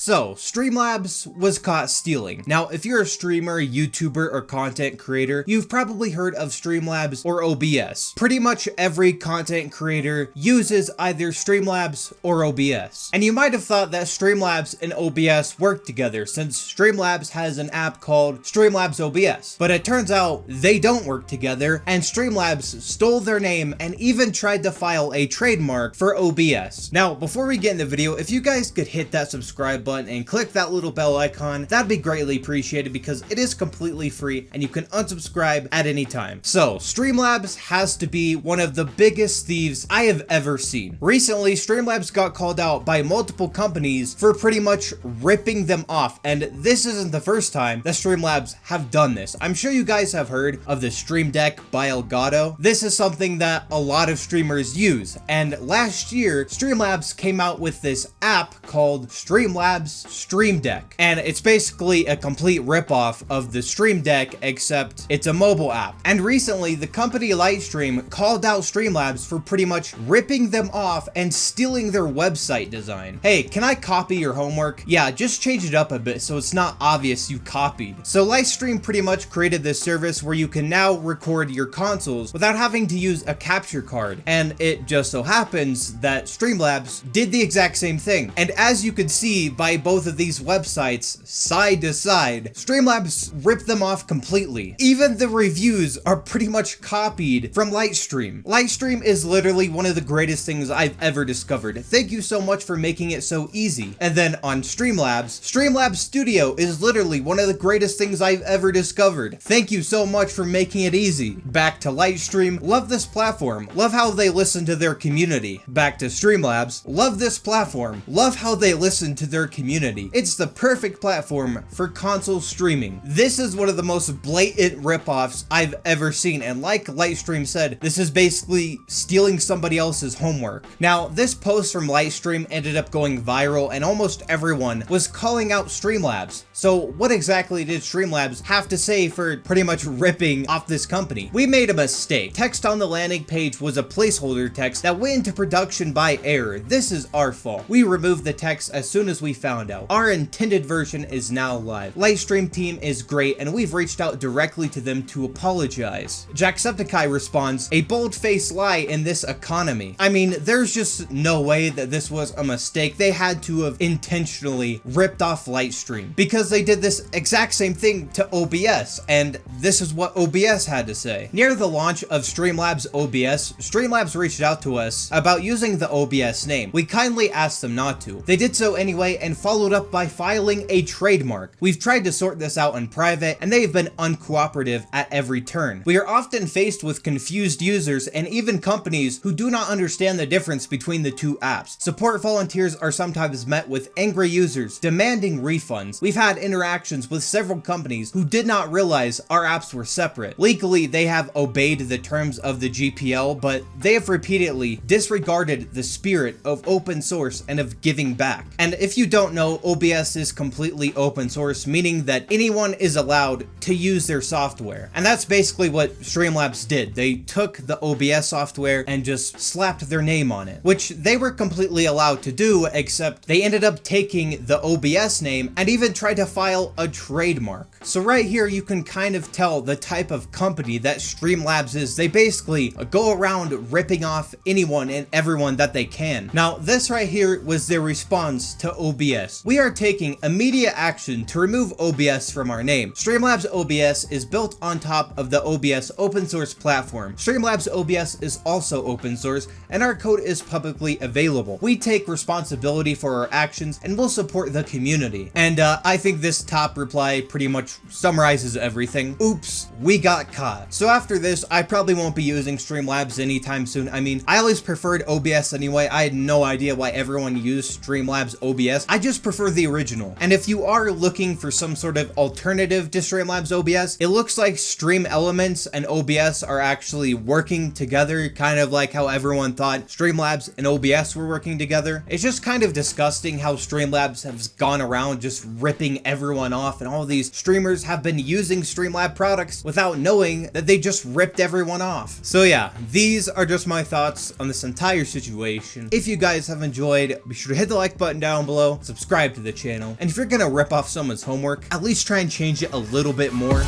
So, Streamlabs was caught stealing. Now, if you're a streamer, YouTuber, or content creator, you've probably heard of Streamlabs or OBS. Pretty much every content creator uses either Streamlabs or OBS. And you might have thought that Streamlabs and OBS work together, since Streamlabs has an app called Streamlabs OBS. But it turns out they don't work together, and Streamlabs stole their name and even tried to file a trademark for OBS. Now, before we get in the video, if you guys could hit that subscribe button and click that little bell icon, that'd be greatly appreciated because it is completely free and you can unsubscribe at any time. So, Streamlabs has to be one of the biggest thieves I have ever seen. Recently, Streamlabs got called out by multiple companies for pretty much ripping them off, and this isn't the first time that Streamlabs have done this. I'm sure you guys have heard of the Stream Deck by Elgato. This is something that a lot of streamers use, and last year, Streamlabs came out with this app called Streamlabs Stream Deck, and it's basically a complete ripoff of the Stream Deck, except it's a mobile app. And recently, the company Lightstream called out Streamlabs for pretty much ripping them off and stealing their website design. Hey, can I copy your homework? Yeah, just change it up a bit so it's not obvious you copied. So Lightstream pretty much created this service where you can now record your consoles without having to use a capture card, and it just so happens that Streamlabs did the exact same thing. And as you could see by both of these websites side to side, Streamlabs ripped them off completely. Even the reviews are pretty much copied from Lightstream. Lightstream is literally one of the greatest things I've ever discovered. Thank you so much for making it so easy. And then on Streamlabs, Streamlabs Studio is literally one of the greatest things I've ever discovered. Thank you so much for making it easy. Back to Lightstream, love this platform. Love how they listen to their community. Back to Streamlabs, love this platform. Love how they listen to their community. It's the perfect platform for console streaming. This is one of the most blatant ripoffs I've ever seen, and like Lightstream said, this is basically stealing somebody else's homework. Now, this post from Lightstream ended up going viral, and almost everyone was calling out Streamlabs. So what exactly did Streamlabs have to say for pretty much ripping off this company? We made a mistake. Text on the landing page was a placeholder text that went into production by error. This is our fault. We removed the text as soon as we found out. Our intended version is now live. Lightstream team is great, and we've reached out directly to them to apologize. Jacksepticeye responds, a bold-faced lie in this economy. I mean, there's just no way that this was a mistake. They had to have intentionally ripped off Lightstream because they did this exact same thing to OBS, and this is what OBS had to say. Near the launch of Streamlabs OBS, Streamlabs reached out to us about using the OBS name. We kindly asked them not to. They did so anyway and followed up by filing a trademark. We've tried to sort this out in private, and they've been uncooperative at every turn. We are often faced with confused users and even companies who do not understand the difference between the two apps. Support volunteers are sometimes met with angry users demanding refunds. We've had interactions with several companies who did not realize our apps were separate. Legally, they have obeyed the terms of the GPL, but they have repeatedly disregarded the spirit of open source and of giving back. And if you don't know, OBS is completely open source, meaning that anyone is allowed to use their software. And that's basically what Streamlabs did. They took the OBS software and just slapped their name on it, which they were completely allowed to do, except they ended up taking the OBS name and even tried to file a trademark. So right here, you can kind of tell the type of company that Streamlabs is. They basically go around ripping off anyone and everyone that they can. Now, this right here was their response to OBS. We are taking immediate action to remove OBS from our name. Streamlabs OBS is built on top of the OBS open source platform. Streamlabs OBS is also open source, and our code is publicly available. We take responsibility for our actions and will support the community. And I think this top reply pretty much summarizes everything. Oops, we got caught. So after this, I probably won't be using Streamlabs anytime soon. I mean, I always preferred OBS anyway. I had no idea why everyone used Streamlabs OBS. I just prefer the original. And if you are looking for some sort of alternative to Streamlabs OBS, it looks like Stream Elements and OBS are actually working together, kind of like how everyone thought Streamlabs and OBS were working together. It's just kind of disgusting how Streamlabs has gone around just ripping everyone off, and all these streamers have been using Streamlabs products without knowing that they just ripped everyone off. So yeah, these are just my thoughts on this entire situation. If you guys have enjoyed, be sure to hit the like button down below, subscribe subscribe to the channel. And if you're gonna rip off someone's homework, at least try and change it a little bit more.